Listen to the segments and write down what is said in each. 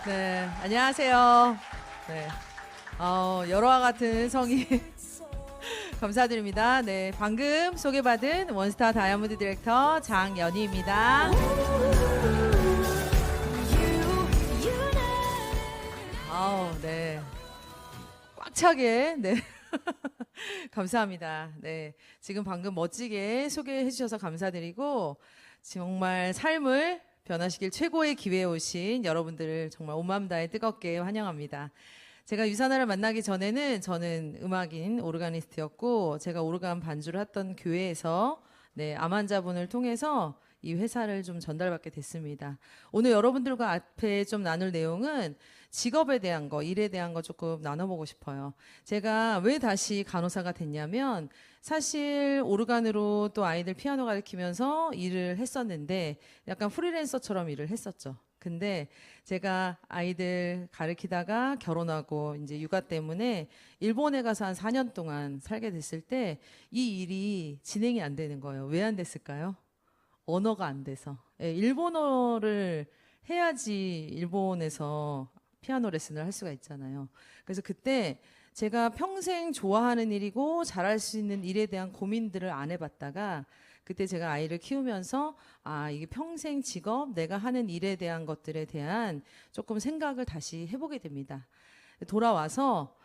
네, 안녕하세요. 네, 여러와 같은 성의 감사드립니다. 네, 방금 소개받은 원스타 다이아몬드 디렉터 장연희입니다. 네, 꽉 차게, 네. 감사합니다. 네, 지금 방금 멋지게 소개해 주셔서 감사드리고 정말 삶을 변화시킬 최고의 기회에 오신 여러분들을 정말 온 마음 다해 뜨겁게 환영합니다. 제가 유사나를 만나기 전에는 저는 음악인 오르가니스트였고 제가 오르간 반주를 했던 교회에서 네, 암 환자분을 통해서 이 회사를 좀 전달받게 됐습니다. 오늘 여러분들과 앞에 좀 나눌 내용은 직업에 대한 거, 일에 대한 거 조금 나눠보고 싶어요. 제가 왜 다시 간호사가 됐냐면 사실 오르간으로 또 아이들 피아노 가르치면서 일을 했었는데 약간 프리랜서처럼 일을 했었죠. 근데 제가 아이들 가르치다가 결혼하고 이제 육아 때문에 일본에 가서 한 4년 동안 살게 됐을 때 이 일이 진행이 안 되는 거예요. 왜 안 됐을까요? 언어가 안 돼서. 예, 일본어를 해야지 일본에서 피아노 레슨을 할 수가 있잖아요. 그래서 그때 제가 평생 좋아하는 일이고 잘할 수 있는 일에 대한 고민들을 안 해봤다가 그때 제가 아이를 키우면서 이게 평생 직업, 내가 하는 일에 대한 것들에 대한 조금 생각을 다시 해보게 됩니다. 돌아와서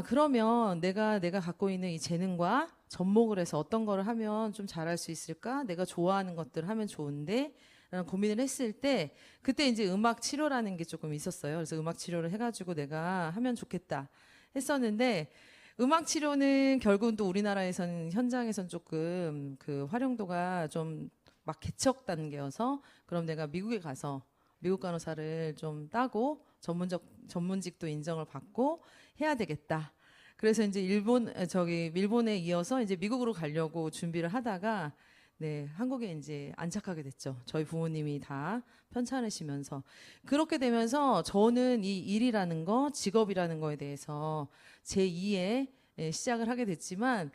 그러면 내가 갖고 있는 이 재능과 접목을 해서 어떤 거를 하면 좀 잘할 수 있을까? 내가 좋아하는 것들을 하면 좋은데 라는 고민을 했을 때 그때 이제 음악 치료라는 게 조금 있었어요. 그래서 음악 치료를 해가지고 내가 하면 좋겠다 했었는데 음악 치료는 결국은 또 우리나라에서는 현장에서는 조금 그 활용도가 좀 막 개척 단계여서 그럼 내가 미국에 가서 미국 간호사를 좀 따고 전문직도 인정을 받고 해야 되겠다. 그래서 이제 일본에 이어서 이제 미국으로 가려고 준비를 하다가 네, 한국에 이제 안착하게 됐죠. 저희 부모님이 다 편찮으시면서. 그렇게 되면서 저는 이 일이라는 거, 직업이라는 거에 대해서 제2의 시작을 하게 됐지만,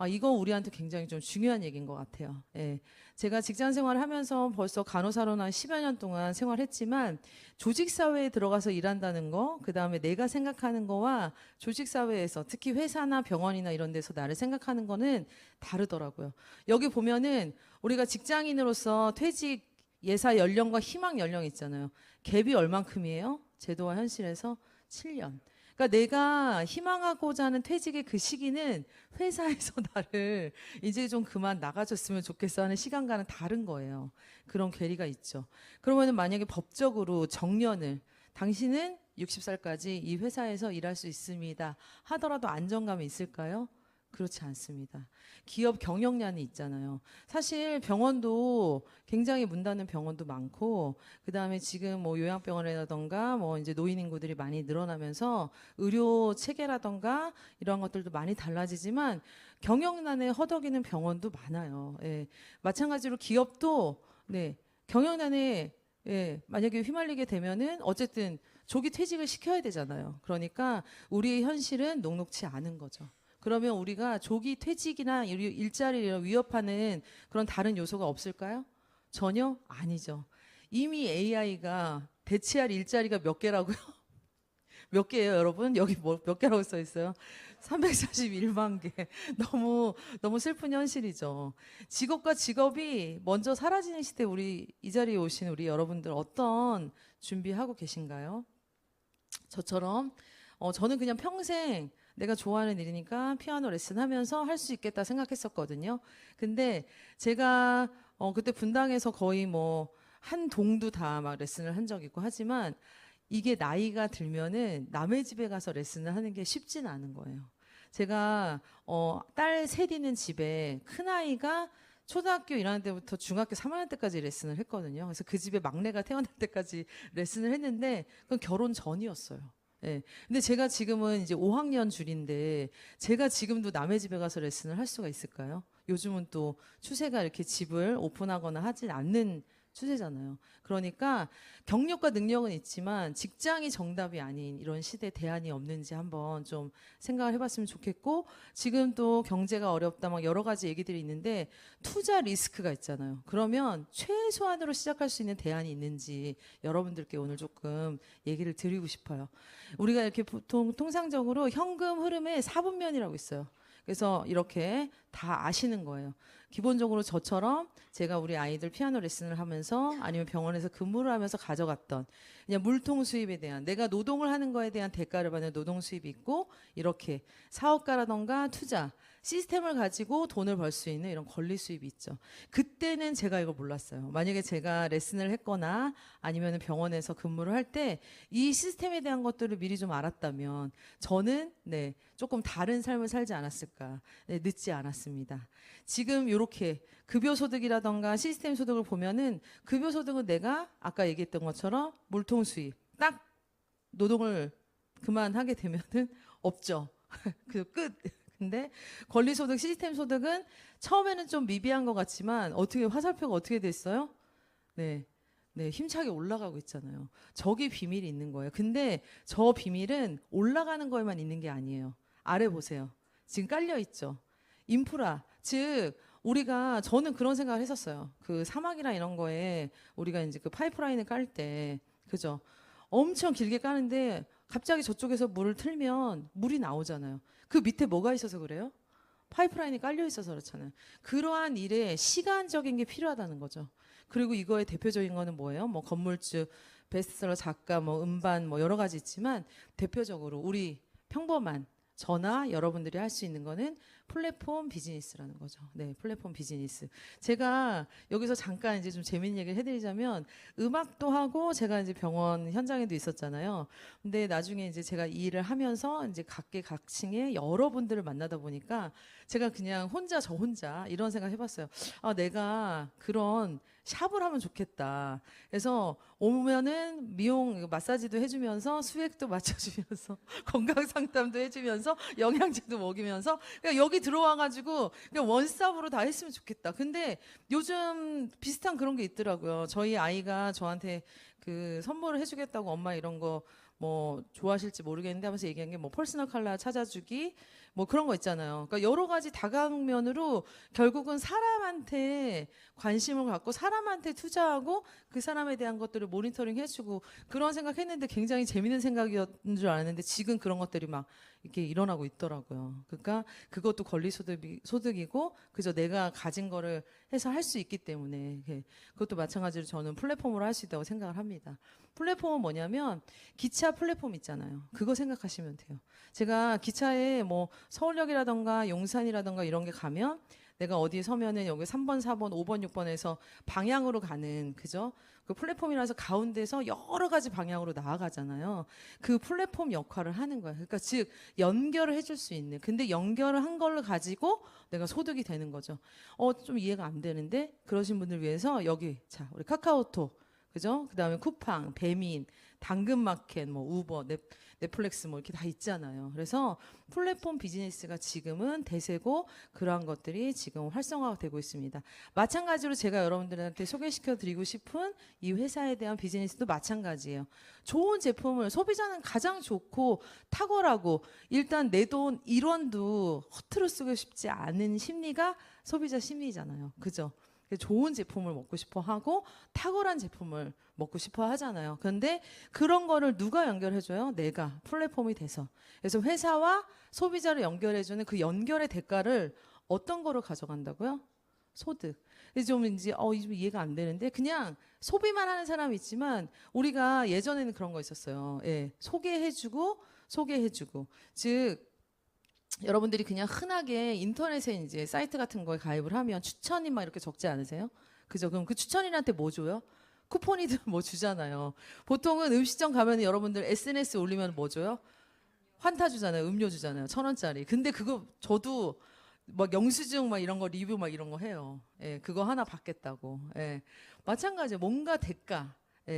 이거 우리한테 굉장히 좀 중요한 얘기인 것 같아요. 예. 제가 직장 생활을 하면서 벌써 간호사로는 한 10여 년 동안 생활했지만, 조직사회에 들어가서 일한다는 거, 그 다음에 내가 생각하는 거와 조직사회에서, 특히 회사나 병원이나 이런 데서 나를 생각하는 거는 다르더라고요. 여기 보면은 우리가 직장인으로서 퇴직 예사 연령과 희망 연령 있잖아요. 갭이 얼만큼이에요? 제도와 현실에서 7년. 그러니까 내가 희망하고자 하는 퇴직의 그 시기는 회사에서 나를 이제 좀 그만 나가줬으면 좋겠어 하는 시간과는 다른 거예요. 그런 괴리가 있죠. 그러면은 만약에 법적으로 정년을 당신은 60살까지 이 회사에서 일할 수 있습니다 하더라도 안정감이 있을까요? 그렇지 않습니다. 기업 경영난이 있잖아요. 사실 병원도 굉장히 문 닫는 병원도 많고, 그 다음에 지금 뭐 요양병원이라던가 뭐 이제 노인 인구들이 많이 늘어나면서 의료 체계라던가 이런 것들도 많이 달라지지만 경영난에 허덕이는 병원도 많아요. 예. 마찬가지로 기업도 네, 경영난에 만약에 휘말리게 되면은 어쨌든 조기 퇴직을 시켜야 되잖아요. 그러니까 우리의 현실은 녹록치 않은 거죠. 그러면 우리가 조기 퇴직이나 일자리를 위협하는 그런 다른 요소가 없을까요? 전혀 아니죠. 이미 AI가 대체할 일자리가 몇 개라고요? 몇 개예요, 여러분? 여기 몇 개라고 써 있어요? 341만 개. 너무 슬픈 현실이죠. 직업과 직업이 먼저 사라지는 시대 우리 이 자리에 오신 우리 여러분들 어떤 준비하고 계신가요? 저처럼 저는 그냥 평생 내가 좋아하는 일이니까 피아노 레슨 하면서 할 수 있겠다 생각했었거든요. 근데 제가 그때 분당에서 거의 뭐 한 동도 다 막 레슨을 한 적 있고 하지만 이게 나이가 들면은 남의 집에 가서 레슨을 하는 게 쉽지는 않은 거예요. 제가 딸 셋 있는 집에 큰아이가 초등학교 1학년 때부터 중학교 3학년 때까지 레슨을 했거든요. 그래서 그 집에 막내가 태어날 때까지 레슨을 했는데 그건 결혼 전이었어요. 예. 근데 제가 지금은 이제 5학년 줄인데 제가 지금도 남의 집에 가서 레슨을 할 수가 있을까요? 요즘은 또 추세가 이렇게 집을 오픈하거나 하진 않는 추세잖아요. 그러니까 경력과 능력은 있지만 직장이 정답이 아닌 이런 시대에 대안이 없는지 한번 좀 생각을 해봤으면 좋겠고, 지금 또 경제가 어렵다 막 여러 가지 얘기들이 있는데 투자 리스크가 있잖아요. 그러면 최소한으로 시작할 수 있는 대안이 있는지 여러분들께 오늘 조금 얘기를 드리고 싶어요. 우리가 이렇게 보통 통상적으로 현금 흐름의 4분면이라고 있어요. 그래서 이렇게 다 아시는 거예요. 기본적으로 저처럼 제가 우리 아이들 피아노 레슨을 하면서 아니면 병원에서 근무를 하면서 가져갔던 그냥 물통 수입에 대한, 내가 노동을 하는 거에 대한 대가를 받는 노동 수입이 있고, 이렇게 사업가라던가 투자 시스템을 가지고 돈을 벌 수 있는 이런 권리 수입이 있죠. 그때는 제가 이걸 몰랐어요. 만약에 제가 레슨을 했거나 아니면 병원에서 근무를 할 때 이 시스템에 대한 것들을 미리 좀 알았다면 저는 조금 다른 삶을 살지 않았을까. 늦지 않았습니다. 지금 이렇게 급여소득이라던가 시스템 소득을 보면은, 급여소득은 내가 아까 얘기했던 것처럼 물통 수입, 딱 노동을 그만하게 되면은 없죠. 그 끝. 근데 권리소득, 시스템 소득은 처음에는 좀 미비한 것 같지만 어떻게 화살표가 어떻게 됐어요? 네, 힘차게 올라가고 있잖아요. 저기 비밀이 있는 거예요. 근데 저 비밀은 올라가는 거에만 있는 게 아니에요. 아래 보세요. 지금 깔려 있죠. 인프라, 즉 저는 그런 생각을 했었어요. 그 사막이나 이런 거에 우리가 이제 그 파이프라인을 깔 때, 그죠? 엄청 길게 까는데 갑자기 저쪽에서 물을 틀면 물이 나오잖아요. 그 밑에 뭐가 있어서 그래요? 파이프라인이 깔려 있어서 그렇잖아요. 그러한 일에 시간적인 게 필요하다는 거죠. 그리고 이거의 대표적인 거는 뭐예요? 뭐 건물주, 베스트셀러 작가, 뭐 음반, 뭐 여러 가지 있지만 대표적으로 우리 평범한 저나 여러분들이 할 수 있는 거는 플랫폼 비즈니스라는 거죠. 네, 플랫폼 비즈니스. 제가 여기서 잠깐 이제 좀 재밌는 얘기를 해드리자면, 음악도 하고 제가 이제 병원 현장에도 있었잖아요. 근데 나중에 이제 제가 이 일을 하면서 이제 각계각층의 여러분들을 만나다 보니까 제가 그냥 저 혼자 이런 생각 해봤어요. 아, 내가 그런 샵을 하면 좋겠다. 그래서 오면은 미용 마사지도 해주면서 수액도 맞춰주면서 건강 상담도 해주면서 영양제도 먹이면서 그냥 여기 들어와가지고 그냥 원스톱으로 다 했으면 좋겠다. 근데 요즘 비슷한 그런 게 있더라고요. 저희 아이가 저한테 그 선물을 해주겠다고, 엄마 이런 거 뭐 좋아하실지 모르겠는데 하면서 얘기한 게 뭐 퍼스널 컬러 찾아주기 뭐 그런 거 있잖아요. 그러니까 여러 가지 다각면으로 결국은 사람한테 관심을 갖고 사람한테 투자하고 그 사람에 대한 것들을 모니터링 해주고, 그런 생각했는데 굉장히 재밌는 생각이었는 줄 알았는데 지금 그런 것들이 막 이렇게 일어나고 있더라고요. 그러니까 그것도 권리소득이고 그저 내가 가진 거를 해서 할 수 있기 때문에 그것도 마찬가지로 저는 플랫폼으로 할 수 있다고 생각을 합니다. 플랫폼은 뭐냐면 기차 플랫폼 있잖아요. 그거 생각하시면 돼요. 제가 기차에 뭐 서울역이라던가 용산이라던가 이런 게 가면 내가 어디에 서면은 여기 3번, 4번, 5번, 6번에서 방향으로 가는, 그죠? 그 플랫폼이라서 가운데서 여러 가지 방향으로 나아가잖아요. 그 플랫폼 역할을 하는 거예요. 그러니까 즉 연결을 해줄 수 있는. 근데 연결을 한 걸로 가지고 내가 소득이 되는 거죠. 좀 이해가 안 되는데, 그러신 분들 위해서 여기 자 우리 카카오톡, 그죠? 그다음에 쿠팡, 배민, 당근마켓, 뭐 우버, 넷플릭스 뭐 이렇게 다 있잖아요. 그래서 플랫폼 비즈니스가 지금은 대세고 그러한 것들이 지금 활성화가 되고 있습니다. 마찬가지로 제가 여러분들한테 소개시켜 드리고 싶은 이 회사에 대한 비즈니스도 마찬가지예요. 좋은 제품을, 소비자는 가장 좋고 탁월하고 일단 내 돈 1원도 허투루 쓰고 싶지 않은 심리가 소비자 심리잖아요. 그죠? 좋은 제품을 먹고 싶어 하고 탁월한 제품을 먹고 싶어 하잖아요. 그런데 그런 거를 누가 연결해줘요? 내가 플랫폼이 돼서. 그래서 회사와 소비자를 연결해주는 그 연결의 대가를 어떤 거로 가져간다고요? 소득. 좀 이제 좀 이해가 안 되는데, 그냥 소비만 하는 사람이 있지만 우리가 예전에는 그런 거 있었어요. 소개해주고 즉 여러분들이 그냥 흔하게 인터넷에 이제 사이트 같은 거에 가입을 하면 추천이 막 이렇게 적지 않으세요? 그죠? 그럼 그 추천인한테 뭐 줘요? 쿠폰이든 뭐 주잖아요. 보통은 음식점 가면 여러분들 SNS 올리면 뭐 줘요? 환타 주잖아요. 음료 주잖아요. 1,000원짜리. 근데 그거 저도 막 영수증 막 이런 거 리뷰 막 이런 거 해요. 그거 하나 받겠다고. 마찬가지예요. 뭔가 대가.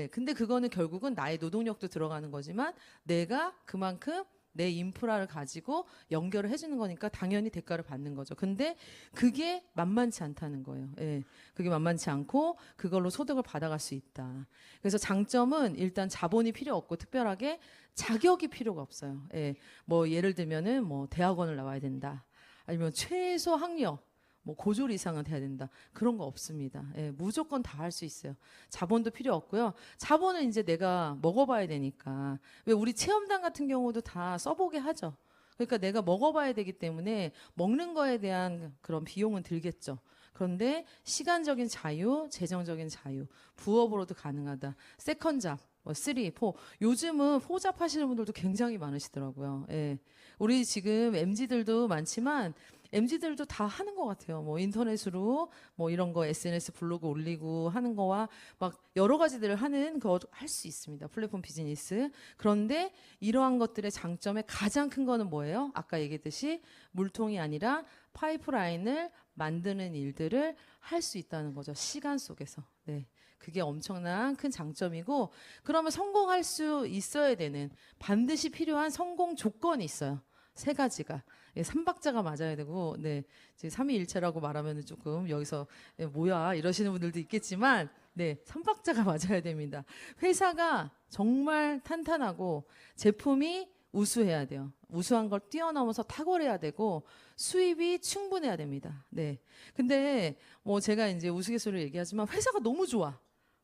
근데 그거는 결국은 나의 노동력도 들어가는 거지만 내가 그만큼 내 인프라를 가지고 연결을 해주는 거니까 당연히 대가를 받는 거죠. 근데 그게 만만치 않다는 거예요. 예, 그게 만만치 않고 그걸로 소득을 받아갈 수 있다. 그래서 장점은 일단 자본이 필요 없고 특별하게 자격이 필요가 없어요. 예, 뭐 예를 들면은 뭐 대학원을 나와야 된다. 아니면 최소 학력 뭐 고졸 이상은 돼야 된다. 그런 거 없습니다. 예, 무조건 다 할 수 있어요. 자본도 필요 없고요. 자본은 이제 내가 먹어봐야 되니까. 왜 우리 체험단 같은 경우도 다 써보게 하죠. 그러니까 내가 먹어봐야 되기 때문에 먹는 거에 대한 그런 비용은 들겠죠. 그런데 시간적인 자유, 재정적인 자유, 부업으로도 가능하다. 세컨잡, 뭐 3, 4. 요즘은 포잡 하시는 분들도 굉장히 많으시더라고요. 예. 우리 지금 MZ들도 많지만 MZ들도 다 하는 것 같아요. 뭐 인터넷으로 뭐 이런 거 SNS 블로그 올리고 하는 거와 막 여러 가지들을 하는 거 할 수 있습니다. 플랫폼 비즈니스. 그런데 이러한 것들의 장점의 가장 큰 거는 뭐예요? 아까 얘기했듯이 물통이 아니라 파이프라인을 만드는 일들을 할 수 있다는 거죠. 시간 속에서. 네. 그게 엄청난 큰 장점이고 그러면 성공할 수 있어야 되는 반드시 필요한 성공 조건이 있어요. 3가지가. 예, 3박자가 맞아야 되고, 네. 이제 3위일체라고 말하면 조금 여기서 예, 뭐야 이러시는 분들도 있겠지만, 네. 3박자가 맞아야 됩니다. 회사가 정말 탄탄하고 제품이 우수해야 돼요. 우수한 걸 뛰어넘어서 탁월해야 되고 수입이 충분해야 됩니다. 네. 근데 뭐 제가 이제 우스갯소리를 얘기하지만 회사가 너무 좋아.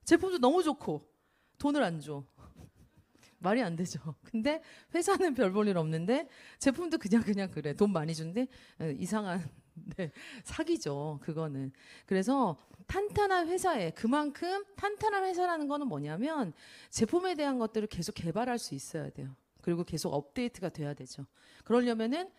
제품도 너무 좋고 돈을 안 줘. 말이 안 되죠. 근데 회사는 별 볼 일 없는데 제품도 그냥 그래. 돈 많이 준대. 이상한 네, 사기죠. 그거는. 그래서 탄탄한 회사에 그만큼 탄탄한 회사라는 거는 뭐냐면 제품에 대한 것들을 계속 개발할 수 있어야 돼요. 그리고 계속 업데이트가 돼야 되죠. 그러려면은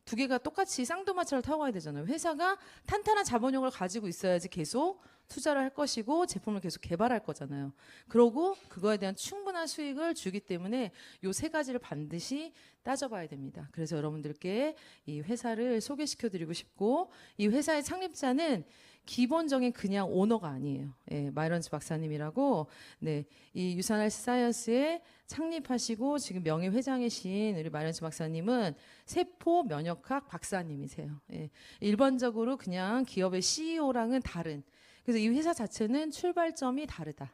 2개가 똑같이 쌍두마차를 타고 가야 되잖아요. 회사가 탄탄한 자본력을 가지고 있어야지 계속 투자를 할 것이고 제품을 계속 개발할 거잖아요. 그러고 그거에 대한 충분한 수익을 주기 때문에 요 3가지를 반드시 따져봐야 됩니다. 그래서 여러분들께 이 회사를 소개시켜 드리고 싶고 이 회사의 창립자는 기본적인 그냥 오너가 아니에요. 예, 마이런즈 박사님이라고 네, 이 유산 헬스 사이언스에 창립하시고 지금 명예회장이신 우리 마이런즈 박사님은 세포 면역학 박사님이세요. 예, 일반적으로 그냥 기업의 CEO랑은 다른. 그래서 이 회사 자체는 출발점이 다르다.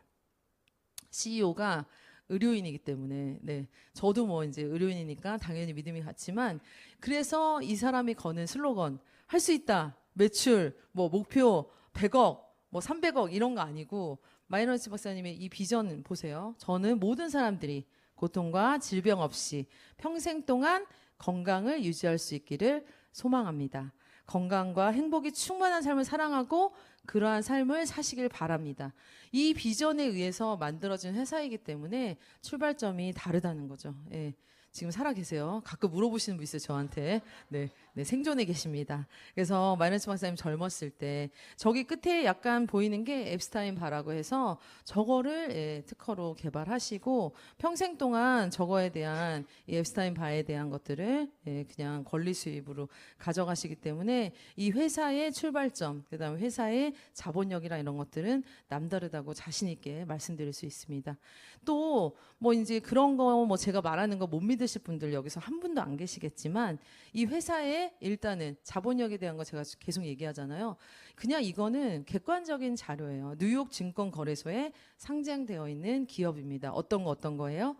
CEO가 의료인이기 때문에 네, 저도 뭐 이제 의료인이니까 당연히 믿음이 갔지만 그래서 이 사람이 거는 슬로건 할 수 있다. 매출, 뭐 목표 100억, 뭐 300억 이런 거 아니고 마이너스 박사님의 이 비전 보세요. 저는 모든 사람들이 고통과 질병 없이 평생 동안 건강을 유지할 수 있기를 소망합니다. 건강과 행복이 충만한 삶을 사랑하고 그러한 삶을 사시길 바랍니다. 이 비전에 의해서 만들어진 회사이기 때문에 출발점이 다르다는 거죠. 예. 지금 살아 계세요. 가끔 물어보시는 분 있어요, 저한테. 네, 네, 생존해 계십니다. 그래서 마이너스 박사님 젊었을 때 저기 끝에 약간 보이는 게 앱스타인 바라고 해서 저거를 예, 특허로 개발하시고 평생 동안 저거에 대한 이 앱스타인 바에 대한 것들을 예, 그냥 권리 수입으로 가져가시기 때문에 이 회사의 출발점, 그다음에 회사의 자본력이나 이런 것들은 남다르다고 자신 있게 말씀드릴 수 있습니다. 또 뭐 이제 그런 거 뭐 제가 말하는 거 못 믿으실 분들 여기서 한 분도 안 계시겠지만 이 회사의 일단은 자본력에 대한 거 제가 계속 얘기하잖아요. 그냥 이거는 객관적인 자료예요. 뉴욕 증권거래소에 상장되어 있는 기업입니다. 어떤 거예요?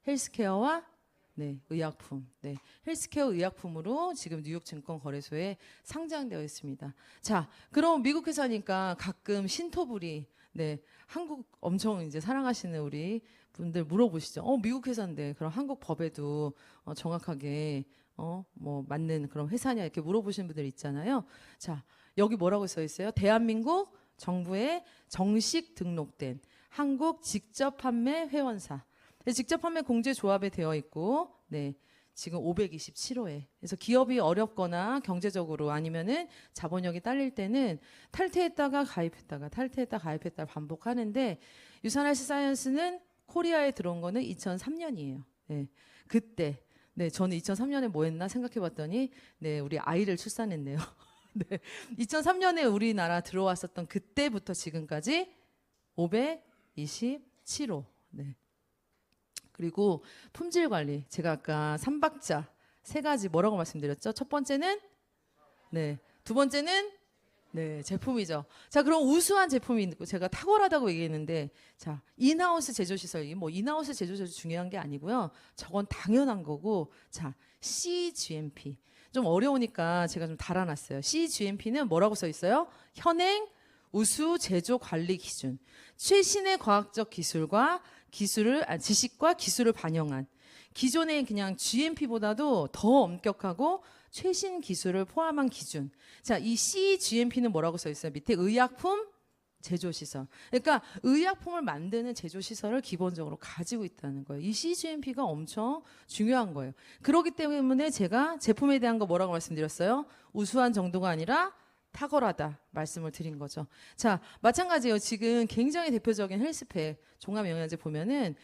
헬스케어와 네, 의약품. 네. 헬스케어 의약품으로 지금 뉴욕 증권거래소에 상장되어 있습니다. 자, 그럼 미국 회사니까 가끔 신토부리 네, 한국 엄청 이제 사랑하시는 우리 분들 물어보시죠. 미국 회사인데 그럼 한국 법에도 정확하게 뭐 맞는 그런 회사냐 이렇게 물어보시는 분들 있잖아요. 자, 여기 뭐라고 써 있어요? 대한민국 정부에 정식 등록된 한국 직접 판매 회원사. 직접 판매 공제 조합에 되어 있고, 네. 지금 527호에. 그래서 기업이 어렵거나 경제적으로 아니면은 자본력이 딸릴 때는 탈퇴했다가 가입했다 반복하는데 유산 헬스 사이언스는 코리아에 들어온 거는 2003년이에요. 네. 그때 네, 저는 2003년에 뭐 했나 생각해 봤더니 네, 우리 아이를 출산했네요. 네. 2003년에 우리나라 들어왔었던 그때부터 지금까지 527호. 네. 그리고 품질 관리. 제가 아까 3박자 3가지 뭐라고 말씀드렸죠? 첫 번째는 네. 두 번째는 네, 제품이죠. 자, 그럼 우수한 제품이 있고 제가 탁월하다고 얘기했는데 자, 인하우스 제조시설, 뭐 인하우스 제조시설 중요한 게 아니고요. 저건 당연한 거고 자, CGMP. 좀 어려우니까 제가 좀 달아놨어요. CGMP는 뭐라고 써 있어요? 현행 우수 제조 관리 기준. 최신의 과학적 기술과 지식과 기술을 반영한 기존의 그냥 GMP보다도 더 엄격하고 최신 기술을 포함한 기준. 자, 이 CGMP는 뭐라고 써 있어요? 밑에 의약품 제조시설. 그러니까 의약품을 만드는 제조시설을 기본적으로 가지고 있다는 거예요. 이 CGMP가 엄청 중요한 거예요. 그렇기 때문에 제가 제품에 대한 거 뭐라고 말씀드렸어요? 우수한 정도가 아니라 탁월하다 말씀을 드린 거죠. 자, 마찬가지예요. 지금 굉장히 대표적인 헬스팩 종합영양제 보면은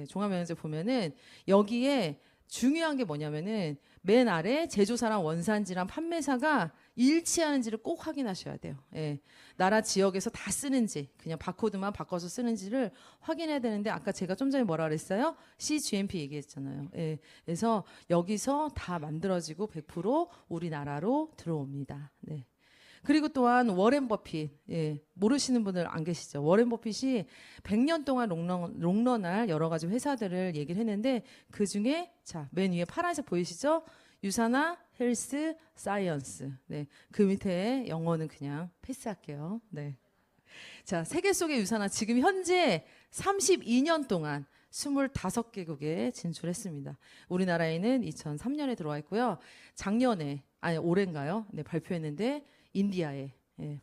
종합영양제 보면은 여기에 중요한 게 뭐냐면은 맨 아래 제조사랑 원산지랑 판매사가 일치하는지를 꼭 확인하셔야 돼요. 예. 나라 지역에서 다 쓰는지 그냥 바코드만 바꿔서 쓰는지를 확인해야 되는데 아까 제가 좀 전에 뭐라 그랬어요? CGMP 얘기했잖아요. 예. 그래서 여기서 다 만들어지고 100% 우리나라로 들어옵니다. 네. 그리고 또한 워렌 버핏, 예, 모르시는 분들 안 계시죠? 워렌 버핏이 100년 동안 롱런할 여러 가지 회사들을 얘기를 했는데 그 중에 자, 맨 위에 파란색 보이시죠? 유산화, 헬스, 사이언스. 네, 그 밑에 영어는 그냥 패스할게요. 네. 자, 세계 속의 유산화 지금 현재 32년 동안 25개국에 진출했습니다. 우리나라에는 2003년에 들어와 있고요. 작년에, 아니 올해인가요? 네, 발표했는데 인디아에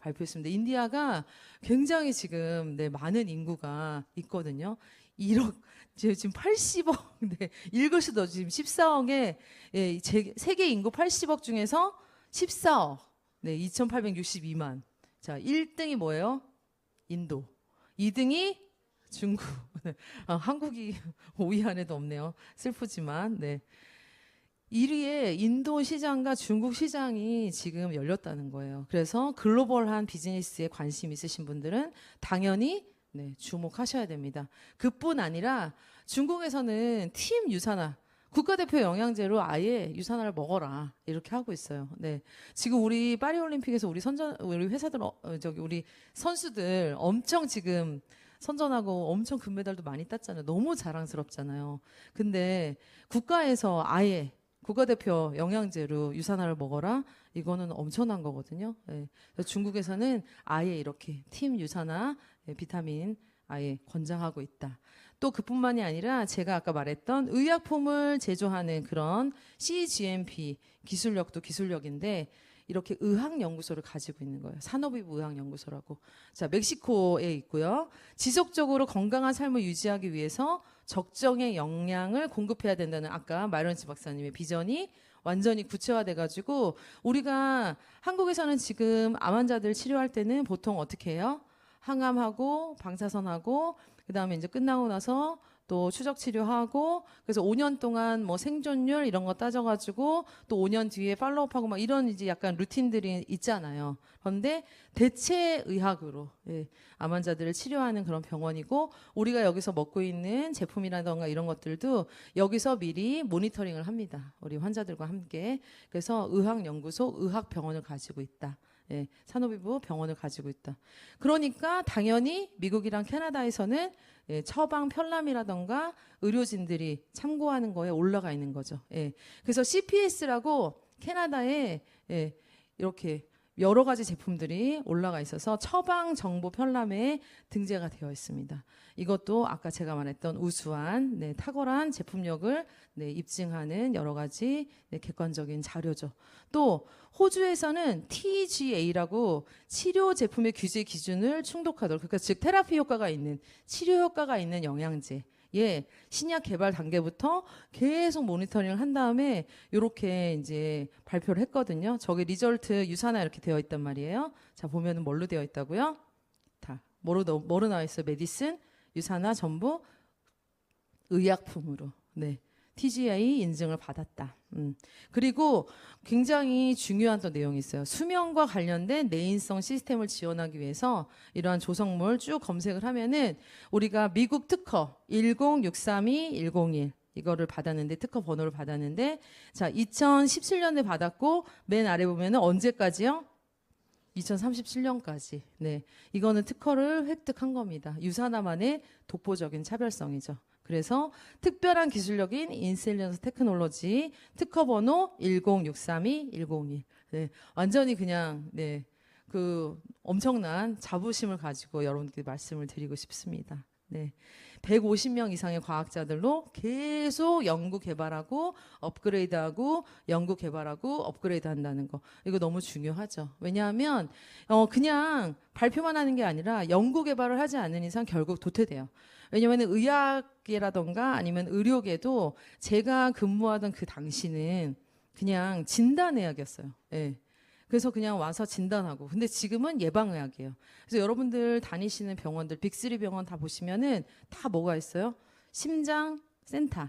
발표했습니다. 인디아가 굉장히 지금 많은 인구가 있거든요. 1억 지금 80억 읽을 수도 지금 14억에 세계 인구 80억 중에서 14억 2,862만. 자, 1등이 뭐예요? 인도. 2등이 중국. 한국이 5위 안에도 없네요. 슬프지만. 네. 1위에 인도 시장과 중국 시장이 지금 열렸다는 거예요. 그래서 글로벌한 비즈니스에 관심 있으신 분들은 당연히 주목하셔야 됩니다. 그뿐 아니라 중국에서는 팀 유산화, 국가대표 영양제로 아예 유산화를 먹어라 이렇게 하고 있어요. 네, 지금 우리 파리올림픽에서 우리 회사들 우리 선수들 엄청 지금 선전하고 엄청 금메달도 많이 땄잖아요. 너무 자랑스럽잖아요. 근데 국가에서 아예 국가대표 영양제로 유산화를 먹어라? 이거는 엄청난 거거든요. 네. 중국에서는 아예 이렇게 팀 유산화 비타민 아예 권장하고 있다. 또 그뿐만이 아니라 제가 아까 말했던 의약품을 제조하는 그런 CGMP 기술력도 기술력인데 이렇게 의학연구소를 가지고 있는 거예요. 산업의부 의학연구소라고. 자, 멕시코에 있고요. 지속적으로 건강한 삶을 유지하기 위해서 적정의 영양을 공급해야 된다는 아까 마이런스 박사님의 비전이 완전히 구체화돼가지고 우리가 한국에서는 지금 암 환자들 치료할 때는 보통 어떻게 해요? 항암하고 방사선하고 그다음에 이제 끝나고 나서 또 추적 치료하고 그래서 5년 동안 뭐 생존율 이런 거 따져가지고 또 5년 뒤에 팔로우업하고 막 이런 이제 약간 루틴들이 있잖아요. 그런데 대체 의학으로 암 환자들을 치료하는 그런 병원이고 우리가 여기서 먹고 있는 제품이라던가 이런 것들도 여기서 미리 모니터링을 합니다. 우리 환자들과 함께. 그래서 의학연구소, 의학병원을 가지고 있다. 산업의부 병원을 가지고 있다. 그러니까 당연히 미국이랑 캐나다에서는 처방 편람이라던가 의료진들이 참고하는 거에 올라가 있는 거죠. 그래서 CPS라고 캐나다에 이렇게 여러 가지 제품들이 올라가 있어서 처방 정보 편람에 등재가 되어 있습니다. 이것도 아까 제가 말했던 우수한 탁월한 제품력을 입증하는 여러 가지 객관적인 자료죠. 또 호주에서는 TGA라고 치료 제품의 규제 기준을 충족하도록 그러니까 즉 테라피 효과가 있는 치료 효과가 있는 영양제 신약 개발 단계부터 계속 모니터링을 한 다음에 이렇게 이제 발표를 했거든요. 저기 리절트 유산화 이렇게 되어 있단 말이에요. 자, 보면은 뭘로 되어 있다고요? 다 뭐로 나와 있어요? 메디슨, 유산화 전부 의약품으로. 네. TGI 인증을 받았다. 그리고 굉장히 중요한 또 내용이 있어요. 수면과 관련된 내인성 시스템을 지원하기 위해서 이러한 조성물 쭉 검색을 하면은 우리가 미국 특허 10632-101 이거를 받았는데, 특허 번호를 받았는데, 자, 2017년에 받았고 맨 아래 보면은 언제까지요? 2037년까지. 네, 이거는 특허를 획득한 겁니다. 유사나만의 독보적인 차별성이죠. 그래서 특별한 기술력인 인셀리언스 테크놀로지 특허 번호 10632-101. 네, 완전히 그냥 네, 그 엄청난 자부심을 가지고 여러분께 말씀을 드리고 싶습니다. 네. 150명 이상의 과학자들로 계속 연구 개발하고 업그레이드하고 연구 개발하고 업그레이드 한다는 거. 이거 너무 중요하죠. 왜냐하면 그냥 발표만 하는 게 아니라 연구 개발을 하지 않는 이상 결국 도태돼요. 왜냐하면 의학계라던가 아니면 의료계도 제가 근무하던 그 당시는 그냥 진단의학이었어요. 예. 그래서 그냥 와서 진단하고. 근데 지금은 예방의학이에요. 그래서 여러분들 다니시는 병원들, 빅3 병원 다 보시면은 다 뭐가 있어요? 심장 센터,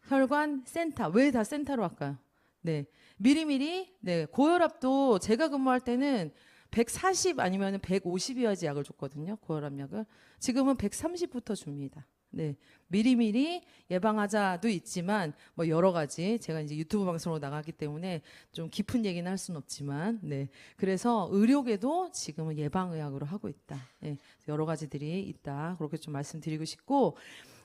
혈관 센터. 왜 다 센터로 할까요? 네. 미리미리, 네. 고혈압도 제가 근무할 때는 140 아니면 150이어야지 약을 줬거든요. 고혈압 약을. 지금은 130부터 줍니다. 네. 미리미리 예방하자도 있지만 뭐 여러 가지 제가 이제 유튜브 방송으로 나가기 때문에 좀 깊은 얘기는 할 수는 없지만 네. 그래서 의료계도 지금은 예방의학으로 하고 있다. 네. 여러 가지들이 있다. 그렇게 좀 말씀드리고 싶고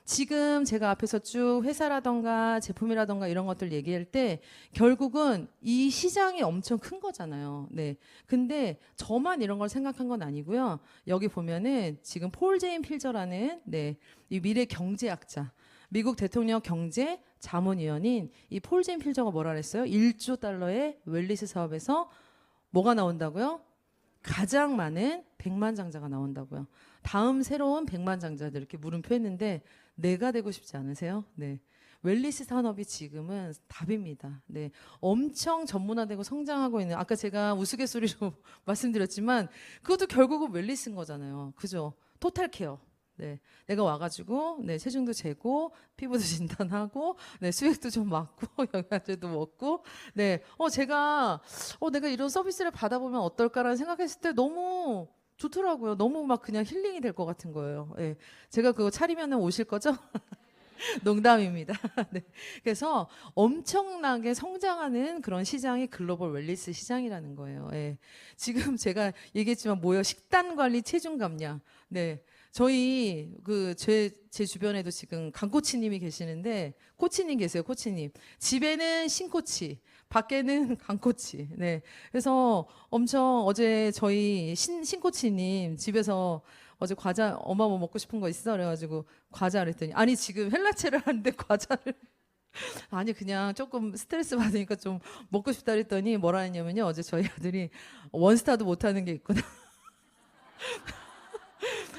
지금 제가 앞에서 쭉 회사라던가 제품이라던가 이런 것들 얘기할 때 결국은 이 시장이 엄청 큰 거잖아요. 네. 근데 저만 이런 걸 생각한 건 아니고요. 여기 보면은 지금 폴 제인 필저라는 네, 이 미래 경제학자, 미국 대통령 경제 자문위원인 이 폴 제인 필저가 뭐라 그랬어요? 1조 달러의 웰리스 사업에서 뭐가 나온다고요? 가장 많은 백만장자가 나온다고요. 다음 새로운 백만장자들 이렇게 물음표 했는데 내가 되고 싶지 않으세요? 네. 웰리스 산업이 지금은 답입니다. 네. 엄청 전문화되고 성장하고 있는, 아까 제가 우스갯소리로 말씀드렸지만 그것도 결국은 웰리스인 거잖아요. 그죠? 토탈 케어. 네. 내가 와가지고, 네, 체중도 재고, 피부도 진단하고, 네, 수액도 좀 맞고, 영양제도 먹고, 네. 내가 이런 서비스를 받아보면 어떨까라는 생각했을 때 너무 좋더라고요. 너무 막 그냥 힐링이 될 것 같은 거예요. 네. 제가 그거 차리면은 오실 거죠? 농담입니다. 네. 그래서 엄청나게 성장하는 그런 시장이 글로벌 웰니스 시장이라는 거예요. 예. 지금 제가 얘기했지만 뭐예요? 식단 관리, 체중 감량. 네. 저희 제 주변에도 지금 강코치님이 계시는데 코치님 계세요. 코치님. 집에는 신코치, 밖에는 강코치. 네. 그래서 엄청 어제 저희 신코치님 집에서 어제 과자 엄마 뭐 먹고 싶은 거 있어? 그래가지고 과자 그랬더니 아니 지금 헬라체를 하는데 과자를 아니 그냥 조금 스트레스 받으니까 좀 먹고 싶다 그랬더니 뭐라 했냐면요. 어제 저희 아들이 원스타도 못하는 게 있구나.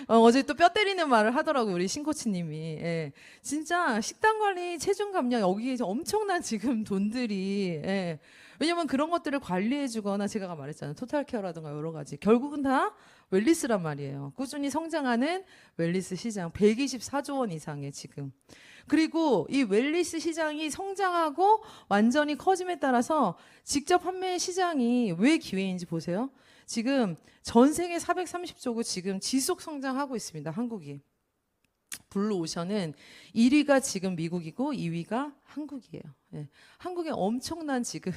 어제 또 뼈 때리는 말을 하더라고 우리 신코치님이. 예. 진짜 식단 관리, 체중 감량 여기에 엄청난 지금 돈들이. 예. 왜냐면 그런 것들을 관리해주거나 제가 말했잖아요. 토탈 케어라든가 여러 가지. 결국은 다 웰리스란 말이에요. 꾸준히 성장하는 웰리스 시장 124조 원 이상의 지금. 그리고 이 웰리스 시장이 성장하고 완전히 커짐에 따라서 직접 판매 시장이 왜 기회인지 보세요. 지금 전 세계 430조고 지금 지속 성장하고 있습니다. 한국이. 블루오션은 1위가 지금 미국이고 2위가 한국이에요. 예. 한국에 엄청난 지금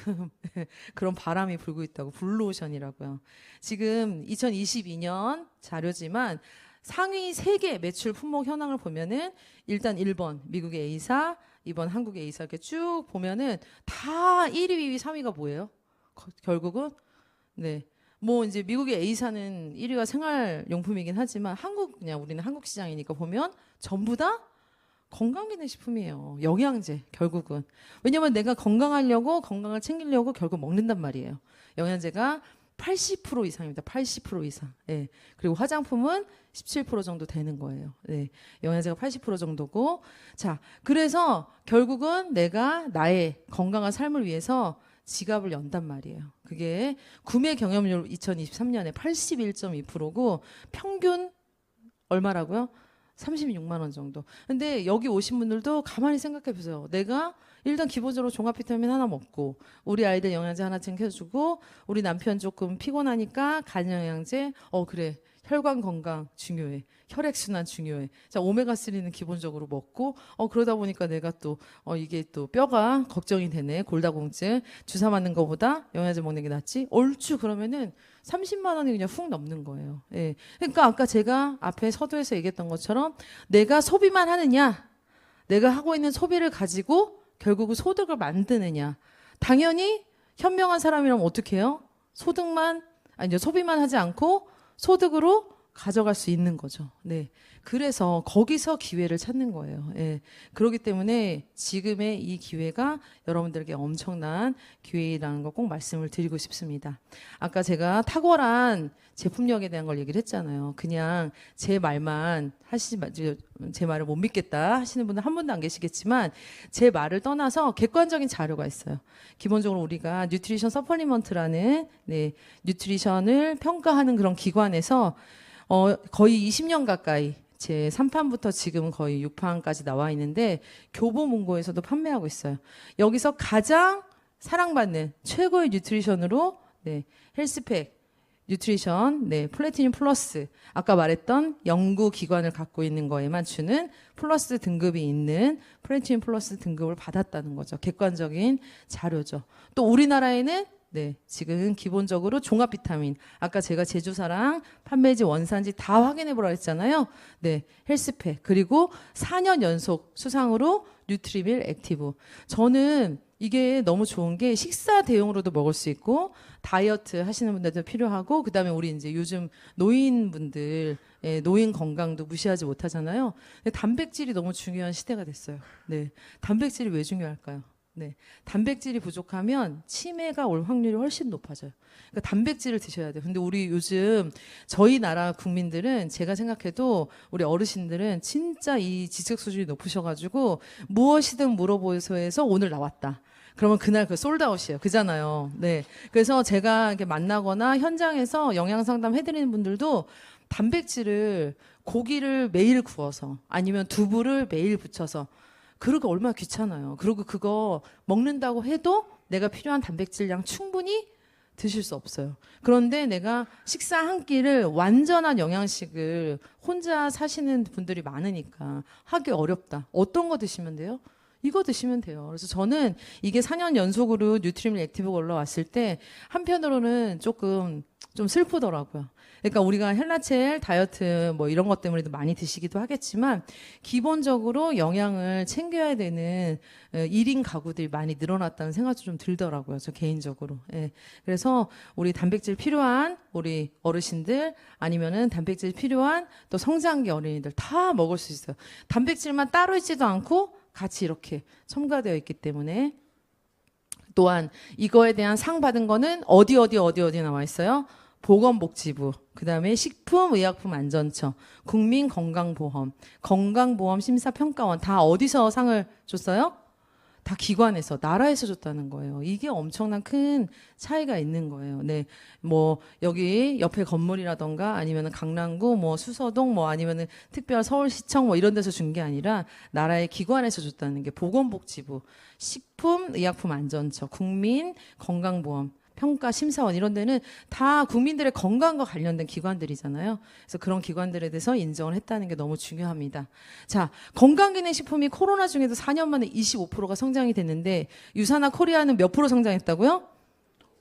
그런 바람이 불고 있다고. 블루오션이라고요. 지금 2022년 자료지만 상위 세계 매출 품목 현황을 보면은 일단 1번 미국의 A사, 2번 한국의 A사 이렇게 쭉 보면은 다 1위, 2위, 3위가 뭐예요? 결국은 네. 뭐 이제 미국의 A사는 1위가 생활용품이긴 하지만 우리는 한국 시장이니까 보면 전부 다 건강기능식품이에요. 영양제 결국은. 왜냐면 내가 건강하려고 건강을 챙기려고 결국 먹는단 말이에요. 영양제가 80% 이상입니다. 80% 이상. 예. 그리고 화장품은 17% 정도 되는 거예요. 네. 영양제가 80% 정도고. 자, 그래서 결국은 내가 나의 건강한 삶을 위해서 지갑을 연단 말이에요. 그게 구매 경험률 2023년에 81.2%고 평균 얼마라고요? 36만 원 정도. 근데 여기 오신 분들도 가만히 생각해 보세요. 내가 일단 기본적으로 종합 비타민 하나 먹고 우리 아이들 영양제 하나 챙겨주고 우리 남편 조금 피곤하니까 간 영양제 그래 혈관 건강 중요해. 혈액순환 중요해. 자, 오메가3는 기본적으로 먹고, 그러다 보니까 내가 또, 이게 또 뼈가 걱정이 되네. 골다공증. 주사 맞는 거보다 영양제 먹는 게 낫지? 얼추 그러면은 30만 원이 그냥 훅 넘는 거예요. 예. 그러니까 아까 제가 앞에 서두에서 얘기했던 것처럼 내가 소비만 하느냐, 내가 하고 있는 소비를 가지고 결국은 소득을 만드느냐. 당연히 현명한 사람이라면 어떻게 해요? 소비만 하지 않고 소득으로 가져갈 수 있는 거죠. 네. 그래서 거기서 기회를 찾는 거예요. 예. 그렇기 때문에 지금의 이 기회가 여러분들에게 엄청난 기회라는 거 꼭 말씀을 드리고 싶습니다. 아까 제가 탁월한 제품력에 대한 걸 얘기를 했잖아요. 그냥 제 말만 제 말을 못 믿겠다 하시는 분은 한 분도 안 계시겠지만 제 말을 떠나서 객관적인 자료가 있어요. 기본적으로 우리가 뉴트리션 서플리먼트라는 뉴트리션을 평가하는 그런 기관에서 거의 20년 가까이 제 3판부터 지금 거의 6판까지 나와 있는데 교보문고에서도 판매하고 있어요. 여기서 가장 사랑받는 최고의 뉴트리션으로 헬스팩 뉴트리션, 플래티늄 플러스 아까 말했던 연구기관을 갖고 있는 거에만 주는 플러스 등급이 있는 플래티늄 플러스 등급을 받았다는 거죠. 객관적인 자료죠. 또 우리나라에는 지금 기본적으로 종합 비타민 아까 제가 제조사랑 판매지 원산지 다 확인해 보라 했잖아요. 헬스팩 그리고 4년 연속 수상으로 뉴트리밀 액티브. 저는 이게 너무 좋은 게 식사 대용으로도 먹을 수 있고 다이어트 하시는 분들도 필요하고 그다음에 우리 이제 요즘 노인분들 노인 건강도 무시하지 못하잖아요. 근데 단백질이 너무 중요한 시대가 됐어요. 단백질이 왜 중요할까요? 단백질이 부족하면 치매가 올 확률이 훨씬 높아져요. 그러니까 단백질을 드셔야 돼요. 근데 우리 요즘 저희 나라 국민들은 제가 생각해도 우리 어르신들은 진짜 이 지적 수준이 높으셔가지고 무엇이든 물어보셔서 오늘 나왔다. 그러면 그날 그 솔드아웃이에요. 그잖아요. 그래서 제가 이렇게 만나거나 현장에서 영양 상담 해드리는 분들도 단백질을 고기를 매일 구워서 아니면 두부를 매일 부쳐서 그러고 얼마나 귀찮아요. 그리고 그거 먹는다고 해도 내가 필요한 단백질량 충분히 드실 수 없어요. 그런데 내가 식사 한 끼를 완전한 영양식을 혼자 사시는 분들이 많으니까 하기 어렵다. 어떤 거 드시면 돼요? 이거 드시면 돼요. 그래서 저는 이게 4년 연속으로 뉴트리밀 액티브가 올라왔을 때 한편으로는 조금 좀 슬프더라고요. 그러니까 우리가 헬라첼 다이어트 뭐 이런 것 때문에도 많이 드시기도 하겠지만 기본적으로 영양을 챙겨야 되는 1인 가구들이 많이 늘어났다는 생각도 좀 들더라고요. 저 개인적으로. 그래서 우리 단백질 필요한 우리 어르신들 아니면은 단백질 필요한 또 성장기 어린이들 다 먹을 수 있어요. 단백질만 따로 있지도 않고 같이 이렇게 첨가되어 있기 때문에 또한 이거에 대한 상 받은 거는 어디 나와 있어요? 보건복지부, 그 다음에 식품의약품안전처, 국민건강보험, 건강보험심사평가원 다 어디서 상을 줬어요? 다 기관에서, 나라에서 줬다는 거예요. 이게 엄청난 큰 차이가 있는 거예요. 뭐 여기 옆에 건물이라던가 아니면 강남구, 뭐 수서동, 뭐 아니면은 특별 서울시청 뭐 이런 데서 준 게 아니라 나라의 기관에서 줬다는 게 보건복지부, 식품의약품안전처, 국민건강보험. 평가심사원 이런 데는 다 국민들의 건강과 관련된 기관들이잖아요. 그래서 그런 기관들에 대해서 인정을 했다는 게 너무 중요합니다. 자, 건강기능식품이 코로나 중에도 4년 만에 25%가 성장이 됐는데 유산화 코리아는 몇 프로 성장했다고요?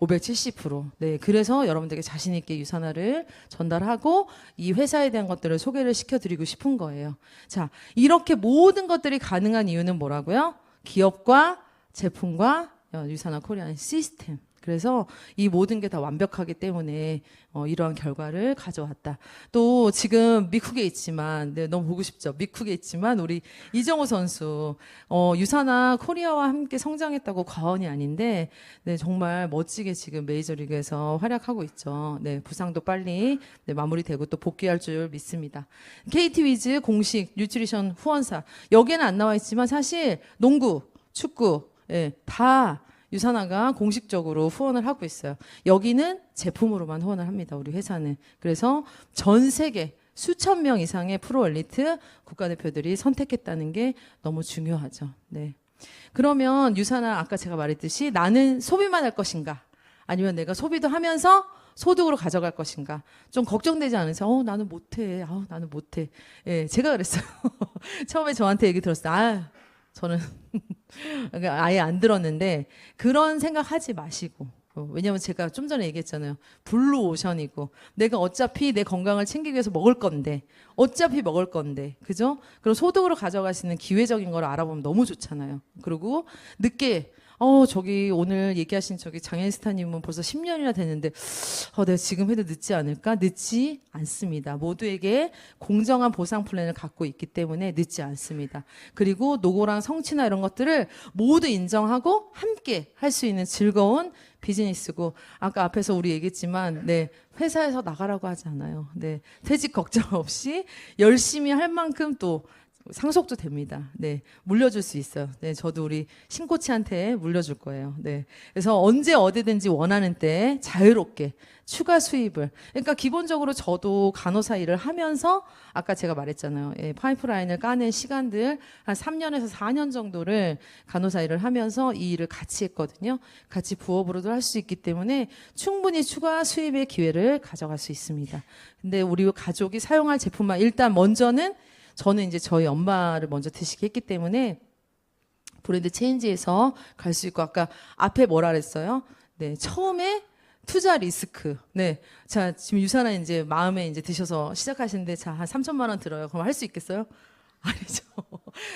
570%. 그래서 여러분들에게 자신 있게 유산화를 전달하고 이 회사에 대한 것들을 소개를 시켜드리고 싶은 거예요. 자, 이렇게 모든 것들이 가능한 이유는 뭐라고요? 기업과 제품과 유산화 코리아의 시스템. 그래서 이 모든 게 다 완벽하기 때문에 이러한 결과를 가져왔다. 또 지금 미국에 있지만 너무 보고 싶죠. 미국에 있지만 우리 이정우 선수 유산화 코리아와 함께 성장했다고 과언이 아닌데 정말 멋지게 지금 메이저리그에서 활약하고 있죠. 부상도 빨리 마무리되고 또 복귀할 줄 믿습니다. KT 위즈 공식 뉴트리션 후원사 여기에는 안 나와 있지만 사실 농구, 축구 다 유산화가 공식적으로 후원을 하고 있어요. 여기는 제품으로만 후원을 합니다. 우리 회사는. 그래서 전 세계 수천 명 이상의 프로 엘리트 국가대표들이 선택했다는 게 너무 중요하죠. 네. 그러면 유산아, 아까 제가 말했듯이 나는 소비만 할 것인가? 아니면 내가 소비도 하면서 소득으로 가져갈 것인가? 좀 걱정되지 않으세요? 나는 못해. 나는 못해. 예, 제가 그랬어요. 처음에 저한테 얘기 들었을 때, 저는 아예 안 들었는데, 그런 생각 하지 마시고. 왜냐면 제가 좀 전에 얘기했잖아요. 블루 오션이고, 내가 어차피 내 건강을 챙기기 위해서 먹을 건데, 그죠? 그리고 소득으로 가져갈 수 있는 기회적인 걸 알아보면 너무 좋잖아요. 그리고 늦게, 저기 오늘 얘기하신 저기 장애인스타님은 벌써 10년이나 됐는데, 내가 지금 해도 늦지 않을까? 늦지 않습니다. 모두에게 공정한 보상 플랜을 갖고 있기 때문에 늦지 않습니다. 그리고 노고랑 성취나 이런 것들을 모두 인정하고 함께 할 수 있는 즐거운 비즈니스고, 아까 앞에서 우리 얘기했지만, 네, 회사에서 나가라고 하지 않아요. 네, 퇴직 걱정 없이 열심히 할 만큼 또 상속도 됩니다. 네, 물려줄 수 있어요. 네, 저도 우리 신코치한테 물려줄 거예요. 네, 그래서 언제 어디든지 원하는 때 자유롭게 추가 수입을. 그러니까 기본적으로 저도 간호사 일을 하면서 아까 제가 말했잖아요. 예, 파이프라인을 까낸 시간들 한 3년에서 4년 정도를 간호사 일을 하면서 이 일을 같이 했거든요. 같이 부업으로도 할 수 있기 때문에 충분히 추가 수입의 기회를 가져갈 수 있습니다. 근데 우리 가족이 사용할 제품만 일단 먼저는 저는 이제 저희 엄마를 먼저 드시게 했기 때문에 브랜드 체인지에서 갈 수 있고, 아까 앞에 뭐라 그랬어요? 네, 처음에 투자 리스크. 네. 자, 지금 유산아 이제 마음에 이제 드셔서 시작하시는데, 자, 한 3천만 원 들어요. 그럼 할 수 있겠어요? 아니죠.